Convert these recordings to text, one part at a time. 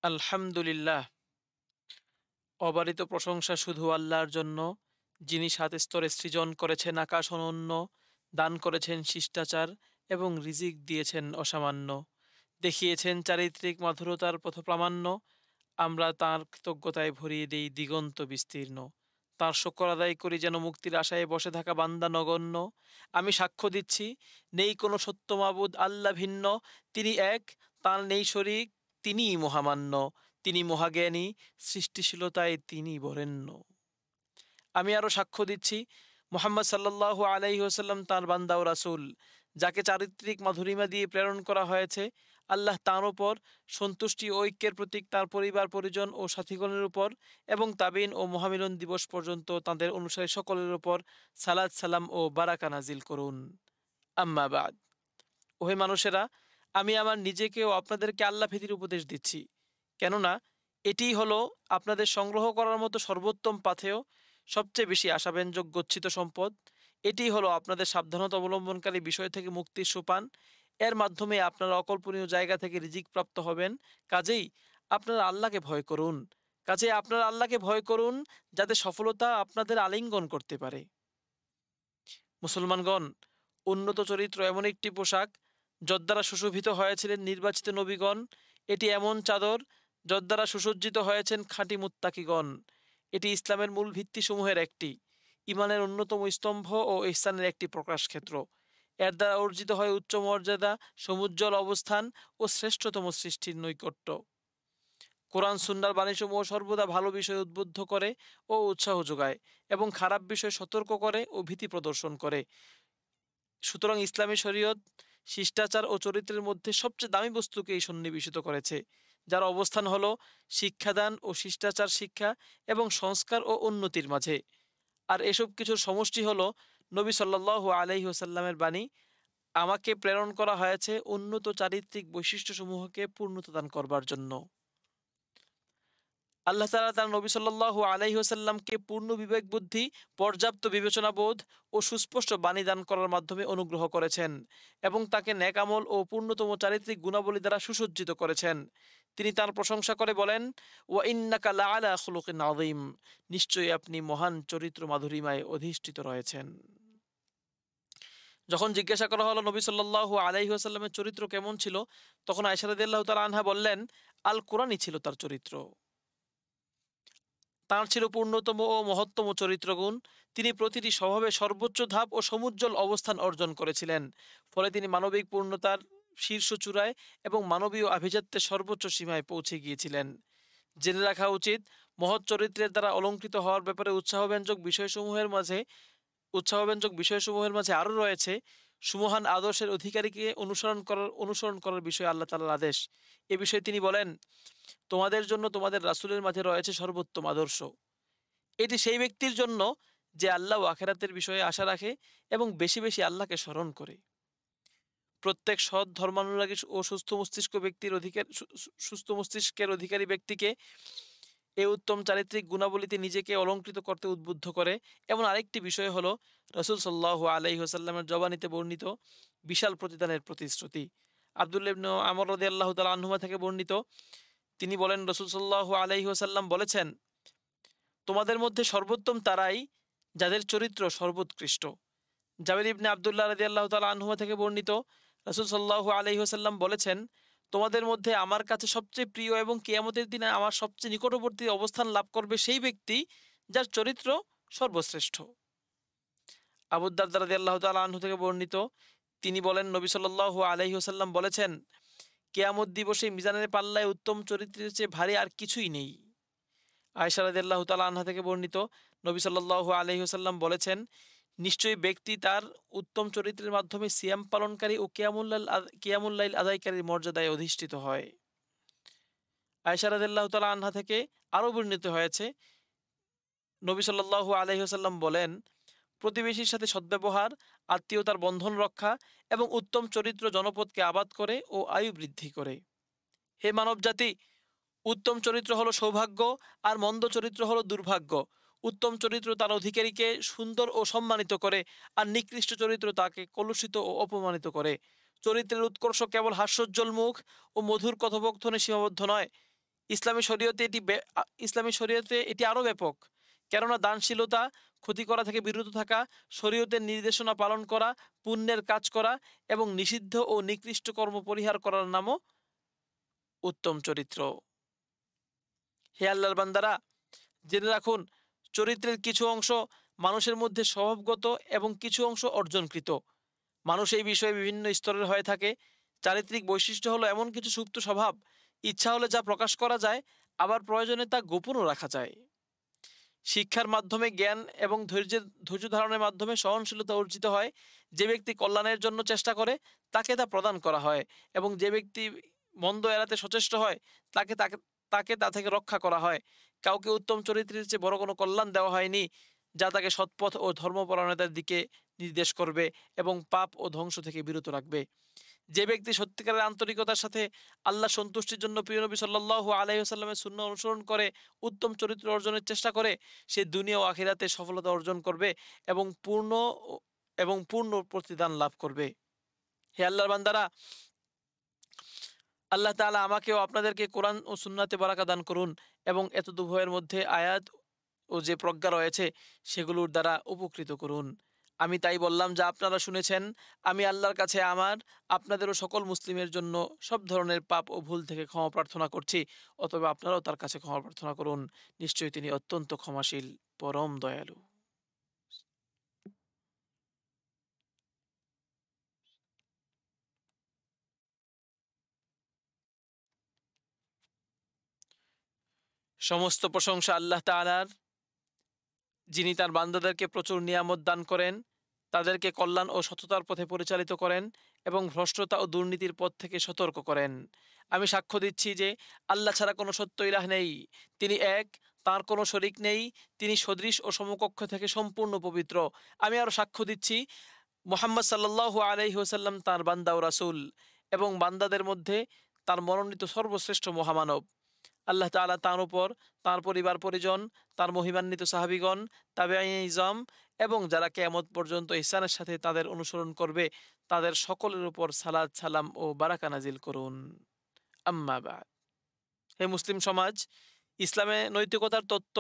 আলহামদুলিল্লাহ। অবারিত প্রশংসা শুধু আল্লাহর জন্য, যিনি ৭ স্তরে সৃজন করেছেন আকাশ অনন্য, দান করেছেন শিষ্টাচার এবং রিজিক দিয়েছেন অসামান্য। দেখিয়েছেন চারিত্রিক মাধুরতার পথপ্রামাণ্য, আমরা তাঁর কৃতজ্ঞতায় ভরিয়ে দেই দিগন্ত বিস্তীর্ণ। তাঁর শকর আদায় করি যেন মুক্তির আশায় বসে থাকা বান্দা নগণ্য। আমি সাক্ষ্য দিচ্ছি, নেই কোনো সত্য মাবুদ আল্লাহ ভিন্ন, তিনি এক, তাঁর নেই শরিক, তিনিই মহামান্য। তিনি মহাজ্ঞানী, সৃষ্টিশীলতায় তিনি বরেণ্য। আমি আরো সাক্ষ্য দিচ্ছি, মুহাম্মদ সাল্লাল্লাহু আলাইহি ওয়াসাল্লাম তাঁর বান্দা ও রাসূল, যাকে চারিত্রিক মাধুরিমা দিয়ে প্রেরণ করা হয়েছে। আল্লাহ তাঁর উপর সন্তুষ্টি ও ঐক্যের প্রতীক তাঁর পরিবার পরিজন ও সাথীগণের উপর এবং তাবিন ও মহামিলন দিবস পর্যন্ত তাঁদের অনুসারী সকলের উপর সালাত সালাম ও বারাকা নাজিল করুন। আম্মা বাদ। ওহে মানুষেরা, আমি আমার নিজেকে ও আপনাদেরকে আল্লাহ ভীতির উপদেশ দিচ্ছি, কেননা এটিই হলো আপনাদের সংগ্রহ করার মতো সর্বোত্তম পাথেয়, সবচেয়ে বেশি আশাব্যঞ্জক গচ্ছিত সম্পদ। এটিই হলো আপনাদের সাবধানতা অবলম্বনকারী বিষয় থেকে মুক্তির সোপান। এর মাধ্যমে আপনারা অকল্পনীয় জায়গা থেকে রিজিক প্রাপ্ত হবেন। কাজেই আপনারা আল্লাহকে ভয় করুন। যাতে সফলতা আপনাদের আলিঙ্গন করতে পারে। মুসলমানগণ, উন্নত চরিত্র এমন একটি পোশাক যদ্বারা সুশোভিত হয়েছিলেন নির্বাচিত নবীগণ। এটি এমন চাদর যদ্বারা সুসজ্জিত হয়েছেন খাঁটি মুত্তাকিগণ। এটি ইসলামের মূল ভিত্তিসমূহের একটি, ইমানের অন্যতম স্তম্ভ ও ইহসানের একটি প্রকাশ ক্ষেত্র। এর দ্বারা অর্জিত হয় উচ্চ মর্যাদা, সমুজ্জ্বল অবস্থান ও শ্রেষ্ঠতম সৃষ্টির নৈকট্য। কোরআন সুন্নাহর বাণীসমূহ সর্বদা ভালো বিষয় উদ্বুদ্ধ করে ও উৎসাহ যোগায় এবং খারাপ বিষয় সতর্ক করে ও ভীতি প্রদর্শন করে। সুতরাং ইসলামী শরীয়ত শিষ্টাচার ও চরিত্রের মধ্যে সবচেয়ে দামি বস্তুকেই সন্নিবেশিত করেছে, যার অবস্থান হলো শিক্ষাদান ও শিষ্টাচার শিক্ষা এবং সংস্কার ও উন্নতির মাঝে। আর এসব কিছুর সমষ্টি হলো নবী সাল্লাল্লাহু আলাইহি ওয়াসাল্লামের বাণী, আমাকে প্রেরণ করা হয়েছে উন্নত চারিত্রিক বৈশিষ্ট্যসমূহকে পূর্ণতা দান করবার জন্য। আল্লাহ তাআলা তার নবী সাল্লাল্লাহু আলাইহি ওয়াসাল্লামকে পূর্ণ বিবেক বুদ্ধি, পর্যাপ্ত বিবেচনা বোধ ও সুস্পষ্ট বাণী দান করার মাধ্যমে অনুগ্রহ করেছেন এবং তাকে নেক আমল ও পূর্ণতম চারিত্রিক গুণাবলী দ্বারা সুসজ্জিত করেছেন। তিনি তার প্রশংসা করে বলেন, ওয়া ইন্নাকা লাআলা খুলুকিন আযীম, নিশ্চয়ই আপনি মহান চরিত্র মাধুরীমায় অধিষ্ঠিত রয়েছেন। যখন জিজ্ঞাসা করা হলো নবী সাল্লাল্লাহু আলাইহি ওয়াসাল্লামের চরিত্র কেমন ছিল, তখন আয়েশা রাদিয়াল্লাহু তাআলা আনহা বললেন, আল কোরআনই ছিল তার চরিত্র। তাঁর ছিল পূর্ণতম ও মহত্তম চরিত্রগুণ। তিনি প্রতিটি স্বভাবে সর্বোচ্চ ধাপ ও সমুজ্জ্বল অবস্থান অর্জন করেছিলেন। ফলে তিনি মানবিক পূর্ণতার শীর্ষ চূড়ায় এবং মানবীয় আভিজাত্যের সর্বোচ্চ সীমায় পৌঁছে গিয়েছিলেন। জেনে রাখা উচিত, মহৎ চরিত্রের দ্বারা অলঙ্কৃত হওয়ার ব্যাপারে উৎসাহব্যঞ্জক বিষয়সমূহের মাঝে আরও রয়েছে সুমহান আদর্শের অধিকারীকে অনুসরণ করার বিষয়ে আল্লাহ তাআলার আদেশ। এ বিষয়ে তিনি বলেন, তোমাদের জন্য তোমাদের রাসূলের মাঝে রয়েছে সর্বোত্তম আদর্শ। এটি সেই ব্যক্তির জন্য যে আল্লাহ ও আখিরাতের বিষয়ে আশা রাখে এবং বেশি বেশি আল্লাহকে স্মরণ করে। প্রত্যেক সৎ ধর্মানুরাগী ও সুস্থ মস্তিষ্কের অধিকারী ব্যক্তিকে এই উত্তম চারিত্রিক গুণাবলীতে নিজেকে অলঙ্কৃত করতে উদ্বুদ্ধ করে। এমন আরেকটি বিষয় হলো রাসূল সাল্লাল্লাহু আলাইহি ওয়াসাল্লামের জবানিতে বর্ণিত বিশাল প্রতিদানের প্রতিশ্রুতি। আব্দুল্লাহ ইবনে আমর রাদিয়াল্লাহু তাআলা আনহুমা থেকে বর্ণিত, তিনি বলেন, রাসূল সাল্লাল্লাহু আলাইহি ওয়াসাল্লাম বলেছেন, তোমাদের মধ্যে সর্বোত্তম তারাই যাদের চরিত্র সর্বোৎকৃষ্ট। জাবির ইবনে আব্দুল্লাহ রাদিয়াল্লাহু তাআলা আনহুমা থেকে বর্ণিত, রাসূল সাল্লাল্লাহু আলাইহি ওয়াসাল্লাম বলেছেন, তোমাদের মধ্যে আমার কাছে সবচেয়ে প্রিয় এবং কিয়ামতের দিনে আমার সবচেয়ে নিকটবর্তী অবস্থান লাভ করবে সেই ব্যক্তি যার চরিত্র সর্বশ্রেষ্ঠ। আবু দারদা রাদিয়াল্লাহু তাআলা আনহু থেকে বর্ণিত, তিনি বলেন, নবী সাল্লাল্লাহু আলাইহি ওয়াসাল্লাম বলেছেন, কিয়ামত দিবসে মিজানের পাল্লায় উত্তম চরিত্রের চেয়ে ভারী আর কিছুই নেই। আয়েশা রাদিয়াল্লাহু তাআলা আনহা থেকে বর্ণিত, নবী সাল্লাল্লাহু আলাইহি ওয়াসাল্লাম বলেছেন, নিশ্চয়ই ব্যক্তি তার উত্তম চরিত্রের মাধ্যমে সিয়াম পালনকারী ও কিয়ামুল লাইল আদায়কারীর মর্যাদায় অধিষ্ঠিত হয়। আয়েশা রাদিয়াল্লাহু তাআলা আনহা থেকে আরও বর্ণিত হয়েছে, নবী সাল্লাল্লাহু আলাইহি ওয়াসাল্লাম বলেন, প্রতিবেশীর সাথে সদ্ব্যবহার, আত্মীয়তার বন্ধন রক্ষা এবং উত্তম চরিত্র জনপদকে আবাদ করে ও আয়ু বৃদ্ধি করে। হে মানবজাতি, উত্তম চরিত্র হলো সৌভাগ্য আর মন্দ চরিত্র হলো দুর্ভাগ্য। উত্তম চরিত্র তার অধিকারীকে সুন্দর ও সম্মানিত করে, আর নিকৃষ্ট চরিত্র তাকে কলুষিত ও অপমানিত করে। চরিত্রের উৎকর্ষ কেবল হাস্যোজ্জ্বল মুখ ও মধুর কথোপকথনে সীমাবদ্ধ নয়, ইসলামী শরীয়তে এটি আরও ব্যাপক, কেননা দানশীলতা, ক্ষতি করা থেকে বিরত থাকা, শরীয়তের নির্দেশনা পালন করা, পুণ্যের কাজ করা এবং নিষিদ্ধ ও নিকৃষ্ট কর্ম পরিহার করার নামও উত্তম চরিত্র। হে আল্লাহর বান্দারা, জেনে রাখুন, চরিত্রের কিছু অংশ মানুষের মধ্যে স্বভাবগত এবং কিছু অংশ অর্জনকৃত। মানুষ এই বিষয়ে বিভিন্ন স্তরের হয়ে থাকে। চারিত্রিক বৈশিষ্ট্য হলো এমন কিছু সুপ্ত স্বভাব, ইচ্ছা হলে যা প্রকাশ করা যায়, আবার প্রয়োজনে তা গোপনও রাখা যায়। শিক্ষার মাধ্যমে, জ্ঞান এবং ধৈর্য ধারণের মাধ্যমে সহনশীলতা অর্জিত হয়। যে ব্যক্তি কল্যাণের জন্য চেষ্টা করে তাকে তা প্রদান করা হয়, এবং যে ব্যক্তি মন্দ এড়াতে সচেষ্ট হয় তাকে তাকে তাকে তা থেকে রক্ষা করা হয়। কাউকে উত্তম চরিত্রের চেয়ে বড় কোনো কল্যাণ দেওয়া হয়নি, যা তাকে সৎপথ ও ধর্মপরায়ণতার দিকে নির্দেশ করবে এবং পাপ ও ধ্বংস থেকে বিরত রাখবে। যে ব্যক্তি সত্যিকারের আন্তরিকতার সাথে আল্লাহ সন্তুষ্টির জন্য প্রিয় নবী সাল্লাল্লাহু আলাইহি ওয়াসাল্লামের সুন্নাহ অনুসরণ করে উত্তম চরিত্র অর্জনের চেষ্টা করে, সে দুনিয়া ও আখিরাতে সফলতা অর্জন করবে এবং পূর্ণ প্রতিদান লাভ করবে। হে আল্লাহর বান্দারা, আল্লাহ তাআলা আমাকে ও আপনাদেরকে কোরআন ও সুন্নাতে বারাকা দান করুন এবং এতদুভয়ের মধ্যে আয়াত ও যে প্রজ্ঞা রয়েছে সেগুলোর দ্বারা উপকৃত করুন। আমি তাই বললাম যা আপনারা শুনেছেন। আমি আল্লাহর কাছে আপনাদের ও সকল মুসলিমের জন্য সব ধরনের পাপ ও ভুল থেকে ক্ষমা প্রার্থনা করছি। অতএব আপনারাও তার কাছে ক্ষমা প্রার্থনা করুন। নিশ্চয়ই তিনি অত্যন্ত ক্ষমাশীল, পরম দয়ালু। সমস্ত প্রশংসা আল্লাহ তাআলার, যিনি তার বান্দাদেরকে প্রচুর নিয়ামত দান করেন, তাদেরকে কল্যাণ ও সততার পথে পরিচালিত করেন এবং ভ্রষ্টতা ও দুর্নীতির পথ থেকে সতর্ক করেন। আমি সাক্ষ্য দিচ্ছি যে আল্লাহ ছাড়া কোনো সত্য ইলাহ নেই, তিনি এক, তার কোনো শরিক নেই, তিনি সদৃশ ও সমকক্ষ থেকে সম্পূর্ণ পবিত্র। আমি আরও সাক্ষ্য দিচ্ছি মুহাম্মদ সাল্লাল্লাহু আলাইহি ওয়াসাল্লাম তার বান্দা ও রাসূল এবং বান্দাদের মধ্যে তার মনোনীত সর্বশ্রেষ্ঠ মহামানব। আল্লাহ তাআলা তার উপর, তার পরিবার পরিজন, তার মহিমান্বিত সাহাবীগণ, তাবেঈন ইজম এবং যারা কিয়ামত পর্যন্ত ইহসানের সাথে তাদের অনুসরণ করবে তাদের সকলের উপর সালাত, সালাম ও বারাকা নাজিল করুন। আম্মা বাদ। হে মুসলিম সমাজ, ইসলামে নৈতিকতার তত্ত্ব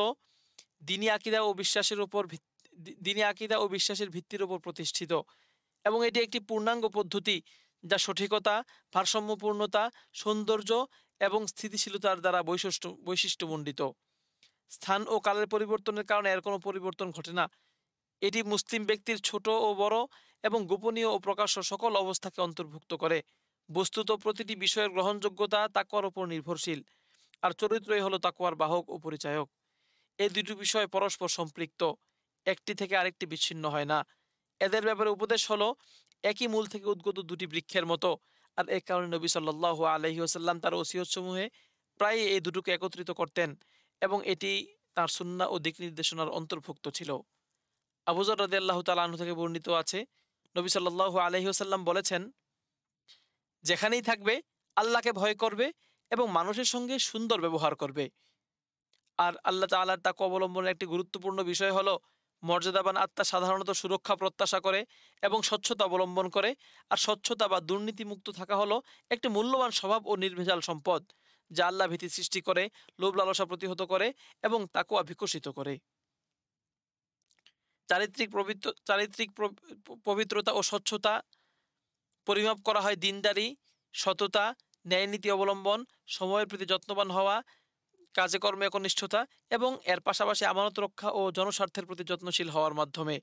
দ্বীনি আকীদা ও বিশ্বাসের ভিত্তির উপর প্রতিষ্ঠিত এবং এটি একটি পূর্ণাঙ্গ পদ্ধতি যা সঠিকতা, ভারসাম্যপূর্ণতা, সৌন্দর্য এবং স্থিতিশীলতার দ্বারা বৈশিষ্ট্যমণ্ডিত। স্থান ও কালের পরিবর্তনের কারণে এর কোনো পরিবর্তন ঘটে না। এটি মুসলিম ব্যক্তির ছোট ও বড় এবং গোপনীয় ও প্রকাশ্য সকল অবস্থাকে অন্তর্ভুক্ত করে। বস্তুত প্রতিটি বিষয়ের গ্রহণযোগ্যতা তাকওয়ার উপর নির্ভরশীল, আর চরিত্রই হলো তাকওয়ার বাহক ও পরিচায়ক। এই দুটি বিষয় পরস্পর সম্পৃক্ত, একটি থেকে আরেকটি বিচ্ছিন্ন হয় না। এদের ব্যাপারে উপদেশ হলো একই মূল থেকে উদ্গত দুটি বৃক্ষের মতো, আর এ কারণে নবী সাল্লাল্লাহু আলাইহি ওয়াসাল্লাম তার ওসিয়ত সমূহে প্রায় এই দুটোকে একত্রিত করতেন এবং এটি তার সুন্নাহ ও দিক নির্দেশনার অন্তর্ভুক্ত ছিল। আবু যর রাদিয়াল্লাহু তাআলা আনহু থেকে বর্ণিত আছে, নবী সাল্লাল্লাহু আলাইহি ওয়াসাল্লাম বলেছেন, যেখানেই থাকবে আল্লাহকে ভয় করবে এবং মানুষের সঙ্গে সুন্দর ব্যবহার করবে। আর আল্লাহ তাআলার তাকওয়া অবলম্বনের একটি গুরুত্বপূর্ণ বিষয় হলো মর্যাদাবান আত্মা সাধারণত সুরক্ষা প্রত্যাশা করে এবং স্বচ্ছতা অবলম্বন করে। আর স্বচ্ছতা বা দুর্নীতিমুক্ত থাকা হলো একটি মূল্যবান স্বভাব ও নির্ভেজাল সম্পদ, যা আল্লাহ ভীতি সৃষ্টি করে, লোভ লালসা প্রতিহত করে এবং তাকওয়া বিকশিত করে। চারিত্রিক পবিত্রতা ও স্বচ্ছতা পরিমাপ করা হয় দিনদারি, সততা, ন্যায়নীতি অবলম্বন, সময়ের প্রতি যত্নবান হওয়া, কাজে কর্মে একনিষ্ঠতা এবং এর পাশাপাশি আমানত রক্ষা ও জনস্বার্থের প্রতি যত্নশীল হওয়ার মাধ্যমে।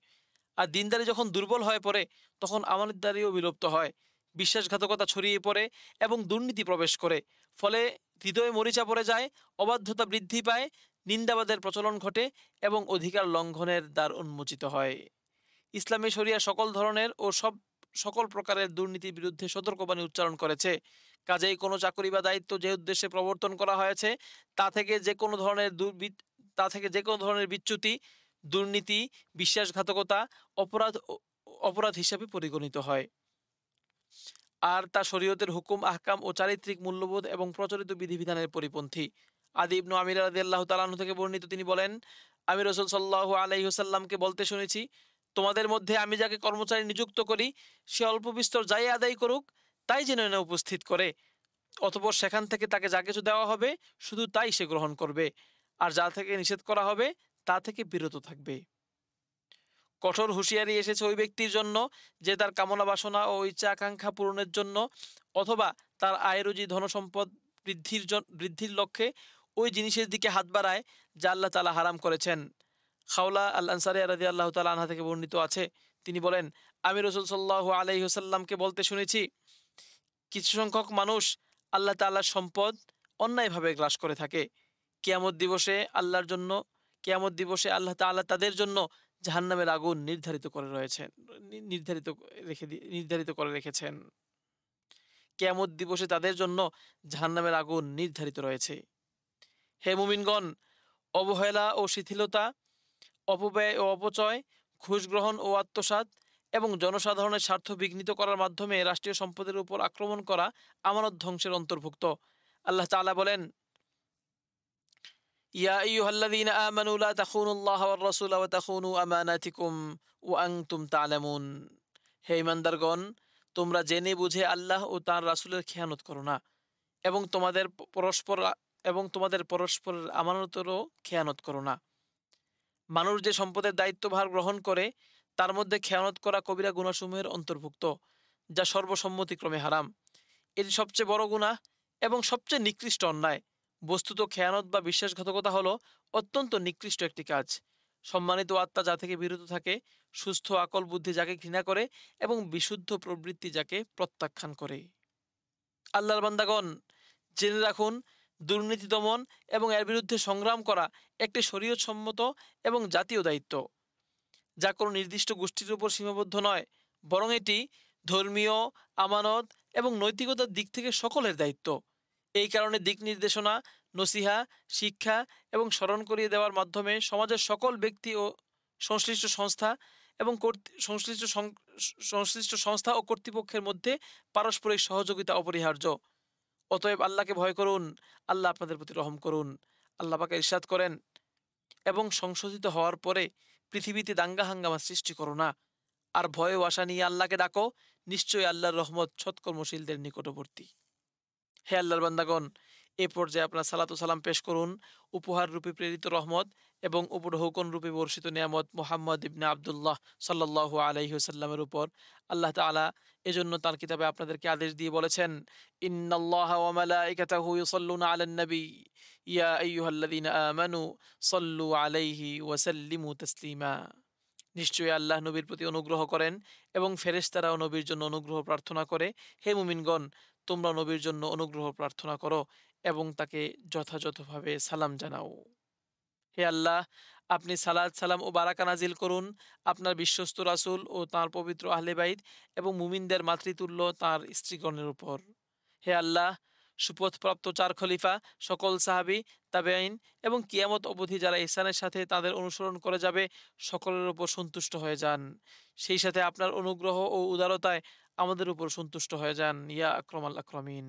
আর দিনদারি যখন দুর্বল হয়ে পড়ে তখন আমানতদারিও বিলুপ্ত হয়, বিশ্বাসঘাতকতা ছড়িয়ে পড়ে এবং দুর্নীতি প্রবেশ করে। ফলে হৃদয়ে মরিচা পড়ে যায়, অবাধ্যতা বৃদ্ধি পায়, নিন্দাবাদের প্রচলন ঘটে এবং অধিকার লঙ্ঘনের দ্বার উন্মোচিত হয়। ইসলামী শরিয়া সকল ধরনের ও সকল প্রকারের দুর্নীতির বিরুদ্ধে সতর্কবাণী উচ্চারণ করেছে। কাজেই কোনো চাকরি বা দায়িত্ব যে উদ্দেশ্যে প্রবর্তন করা হয়েছে তা থেকে যে কোনো ধরনের বিচ্যুতি, দুর্নীতি, বিশ্বাসঘাতকতা অপরাধ হিসাবে পরিগণিত হয়, আর তা শরীয়তের হুকুম, আহকাম ও চারিত্রিক মূল্যবোধ এবং প্রচলিত বিধিবিধানের পরিপন্থী। আদি ইবনু আমির রাদিয়াল্লাহু তাআলা আনহু থেকে বর্ণিত, তিনি বলেন, আমি রাসূল সাল্লাল্লাহু আলাইহি ওয়াসাল্লামকে বলতে শুনেছি, তোমাদের মধ্যে আমি যাকে কর্মচারী নিযুক্ত করি সে অল্প বিস্তর যাই আদায় করুক তাই যেন এনে উপস্থিত করে, অতঃপর সেখান থেকে তাকে যা কিছু দেওয়া হবে শুধু তাই সে গ্রহণ করবে, আর যা থেকে নিষেধ করা হবে তা থেকে বিরত থাকবে। কঠোর হুঁশিয়ারি এসেছে ওই ব্যক্তির জন্য যে তার কামনা বাসনা ও ইচ্ছা আকাঙ্ক্ষা পূরণের জন্য অথবা তার আয় রুজি ধনসম্পদ বৃদ্ধির লক্ষ্যে ওই জিনিসের দিকে হাত বাড়ায় যা আল্লাহ তাআলা হারাম করেছেন। খাওলা আল আনসারী রাদিয়াল্লাহু তাআলা আনহা থেকে বর্ণিত আছে, তিনি বলেন, আমি রাসূল সাল্লাল্লাহু আলাইহি ওয়াসাল্লামকে বলতে শুনেছি, কিছু সংখ্যক মানুষ আল্লাহ তাআলার সম্পদ অন্যায়ভাবে গ্রাস করে থাকে। কিয়ামত দিবসে আল্লাহ তাআলা তাদের জন্য জাহান্নামের আগুন নির্ধারিত করে রেখেছেন। কিয়ামত দিবসে তাদের জন্য জাহান্নামের আগুন নির্ধারিত রয়েছে। হে মুমিনগণ, অবহেলা ও শিথিলতা, অপব্যয় ও অপচয়, ঘুষ গ্রহণ ও আত্মসাৎ এবং জনসাধারণের স্বার্থ বিঘ্নিত করার মাধ্যমে রাষ্ট্রীয় সম্পদের উপর আক্রমণ করা আমানত ধ্বংসের অন্তর্ভুক্ত। আল্লাহ তাআলা বলেন, ইয়া আইয়ুহাল্লাযীনা আমানু লা তাখুনুল্লাহা ওয়ার রাসূলা ওয়া তাখুনু আমানাতিকুম ওয়া আনতুম তা'লামুন। হে ঈমানদারগণ, তোমরা জেনে বুঝে আল্লাহ ও তাঁর রাসূলের খেয়ানত করো না এবং তোমাদের পরস্পরের আমানতেরও খেয়ানত করো না। মানুষ যে সম্পদের দায়িত্বভার গ্রহণ করে তার মধ্যে খেয়ানত করা কবিরা গুনাহসমূহের অন্তর্ভুক্ত, যা সর্বসম্মতিক্রমে হারাম। এটি সবচেয়ে বড় গুনাহ এবং সবচেয়ে নিকৃষ্ট অন্যায়। বস্তুত খেয়ানত বা বিশ্বাসঘাতকতা হলো অত্যন্ত নিকৃষ্ট একটি কাজ। সম্মানিত আত্মা যা থেকে বিরত থাকে, সুস্থ আকল বুদ্ধি যাকে ঘৃণা করে এবং বিশুদ্ধ প্রবৃত্তি যাকে প্রত্যাখ্যান করে। আল্লাহর বান্দাগণ, জেনে রাখুন, দুর্নীতি দমন এবং এর বিরুদ্ধে সংগ্রাম করা একটি শরীয়তসম্মত এবং জাতীয় দায়িত্ব, যা কোনো নির্দিষ্ট গোষ্ঠীর উপর সীমাবদ্ধ নয়, বরং এটি ধর্মীয়, আমানত এবং নৈতিকতার দিক থেকে সকলের দায়িত্ব। এই কারণে দিক নির্দেশনা, নসিহা, শিক্ষা এবং স্মরণ করিয়ে দেওয়ার মাধ্যমে সমাজের সকল ব্যক্তি ও সংশ্লিষ্ট সংস্থা এবং সংশ্লিষ্ট সংস্থা ও কর্তৃপক্ষের মধ্যে পারস্পরিক সহযোগিতা অপরিহার্য। অতএব আল্লাহকে ভয় করুন, আল্লাহ আপনাদের প্রতি রহম করুন। আল্লাহ পাক ইরশাদ করেন, এবং সংশোধিত হওয়ার পরে পৃথিবীতে দাঙ্গা হাঙ্গামা সৃষ্টি করো না, আর ভয় ও আশা নিয়ে আল্লাহকে ডাকো, নিশ্চয়ই আল্লাহর রহমত সৎকর্মশীলদের নিকটবর্তী। হে আল্লাহর বান্দাগণ, এ পর্যায়ে আপনার সালাতু সালাম পেশ করুন উপহার রূপে প্রেরিত রহমত এবং উপঢৌকন রূপে বর্ষিত নিয়ামত মুহাম্মদ ইবনে আবদুল্লাহ সাল্লাল্লাহু আলাইহি ওয়াসাল্লামের উপর। আল্লাহ তাআলা এজন্য তার কিতাবে আপনাদেরকে আদেশ দিয়ে বলেছেন, ইন্নাল্লাহা ওয়া মালাইকাতাহু ইউসাল্লুনা আলান নবী ইয়া আইয়ুহাল্লাযীনা আমানু সাল্লু আলাইহি ওয়া সাল্লিমু তাসলিমা। নিশ্চয়ই আল্লাহ নবীর প্রতি অনুগ্রহ করেন এবং ফেরেশতারাও নবীর জন্য অনুগ্রহ প্রার্থনা করে। হে মুমিনগণ, তোমরা নবীর জন্য অনুগ্রহ প্রার্থনা করো এবং তাকে যথাযথভাবে সালাম জানাও। হে আল্লাহ, আপনি সালাত সালাম ও বারাকা নাজিল করুন আপনার বিশ্বস্ত রাসূল ও তাঁর পবিত্র আহলে বাইত এবং মুমিনদের মাতৃতুল্য তাঁর স্ত্রীগণের উপর। হে আল্লাহ, সুপথপ্রাপ্ত চার খলিফা, সকল সাহাবী, তাবেঈন এবং কিয়ামত অবধি যারা ইহসানের সাথে তাদের অনুসরণ করে যাবে সকলের উপর সন্তুষ্ট হয়ে যান। সেই সাথে আপনার অনুগ্রহ ও উদারতায় আমাদের উপর সন্তুষ্ট হয়ে যান, ইয়া আকরামাল আকরামিন।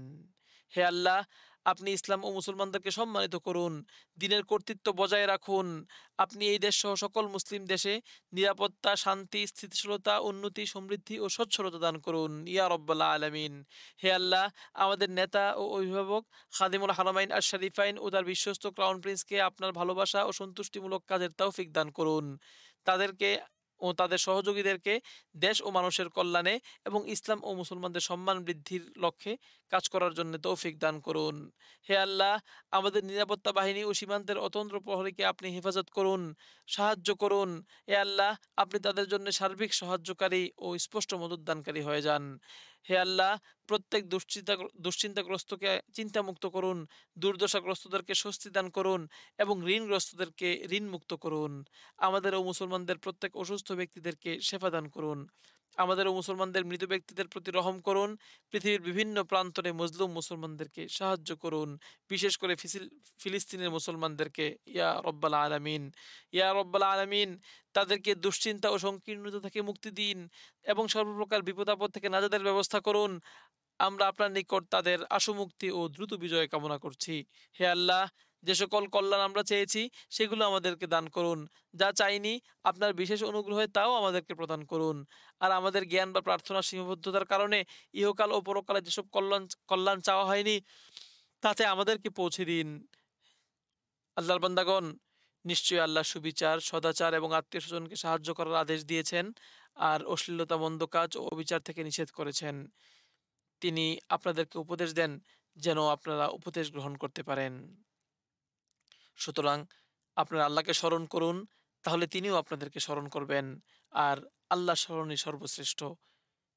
হে আল্লাহ, আপনি ইসলাম ও মুসলমানদেরকে সম্মানিত করুন, দ্বীনের কর্তৃত্ব বজায় রাখুন। আপনি এই দেশসহ সকল মুসলিম দেশে নিরাপত্তা, শান্তি, স্থিতিশীলতা, উন্নতি, সমৃদ্ধি ও সচ্ছলতা দান করুন, ইয়া রাব্বাল আলামিন। হে আল্লাহ, আমাদের নেতা ও অভিভাবক খাদিমুল হারামাইন আশ শরীফাইন ও তার বিশ্বস্ত ক্রাউন প্রিন্সকে আপনার ভালোবাসা ও সন্তুষ্টিমূলক কাজের তৌফিক দান করুন। তাদেরকে ও তাদের সহযোগীদেরকে দেশ ও মানুষের কল্যাণে এবং ইসলাম ও মুসলমানদের সম্মান বৃদ্ধির লক্ষ্যে কাজ করার জন্য তৌফিক দান করুন। হে আল্লাহ, আমাদের নিরাপত্তা বাহিনী ও সীমান্তের অতন্ত্র প্রহরীকে আপনি হেফাজত করুন, সাহায্য করুন। হে আল্লাহ, আপনি তাদের জন্য সার্বিক সাহায্যকারী ও স্পষ্ট মদতদানকারী হয়ে যান। হে আল্লাহ, প্রত্যেক দুশ্চিন্তাগ্রস্তকে চিন্তামুক্ত করুন, দুর্দশাগ্রস্তদেরকে স্বস্তি দান করুন এবং ঋণগ্রস্তদেরকে ঋণমুক্ত করুন। আমাদের ও মুসলমানদের প্রত্যেক অসুস্থ ব্যক্তিদেরকে শেফা দান করুন। আমাদের ও মুসলমানদের মৃত ব্যক্তিদের প্রতি রহম করুন। পৃথিবীর বিভিন্ন প্রান্তরে মজলুম মুসলমানদেরকে সাহায্য করুন, বিশেষ করে ফিলিস্তিনের মুসলমানদেরকে, ইয়া রব্বাল আলামিন। ইয়া রব্বাল আলামিন, তাদেরকে দুশ্চিন্তা ও সংকীর্ণতা থেকে মুক্তি দিন এবং সর্বপ্রকার বিপদাপদ থেকে নাজাতের ব্যবস্থা করুন। আমরা আপনার নিকট তাদের আশু মুক্তি ও দ্রুত বিজয় কামনা করছি। হে আল্লাহ, যে সকল কল্যাণ আমরা চেয়েছি সেগুলো আমাদেরকে দান করুন। যা চাইনি আপনার বিশেষ অনুগ্রহে তাও আমাদেরকে প্রদান করুন। আর আমাদের জ্ঞান বা প্রার্থনার সীমাবদ্ধতার কারণে ইহকাল ও পরকালে যেসব কল্যাণ কল্যাণ চাওয়া হয়নি তাতে আমাদেরকে পৌঁছে দিন। আল্লাহর বান্দাগণ, নিশ্চয়ই আল্লাহ সুবিচার, সদাচার এবং আত্মীয়স্বজনকে সাহায্য করার আদেশ দিয়েছেন। আর অশ্লীলতা, মন্দ কাজ ও অবিচার থেকে নিষেধ করেছেন। তিনি আপনাদেরকে উপদেশ দেন যেন আপনারা উপদেশ গ্রহণ করতে পারেন। সুতরাং আপনারা আল্লাহকে স্মরণ করুন, তাহলে তিনিও আপনাদেরকে স্মরণ করবেন। আর আল্লাহ স্মরণই সর্বশ্রেষ্ঠ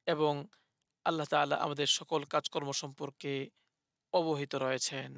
এবং আল্লাহ তাআলা আমাদের সকল কাজকর্ম সম্পর্কে অবহিত রয়েছেন।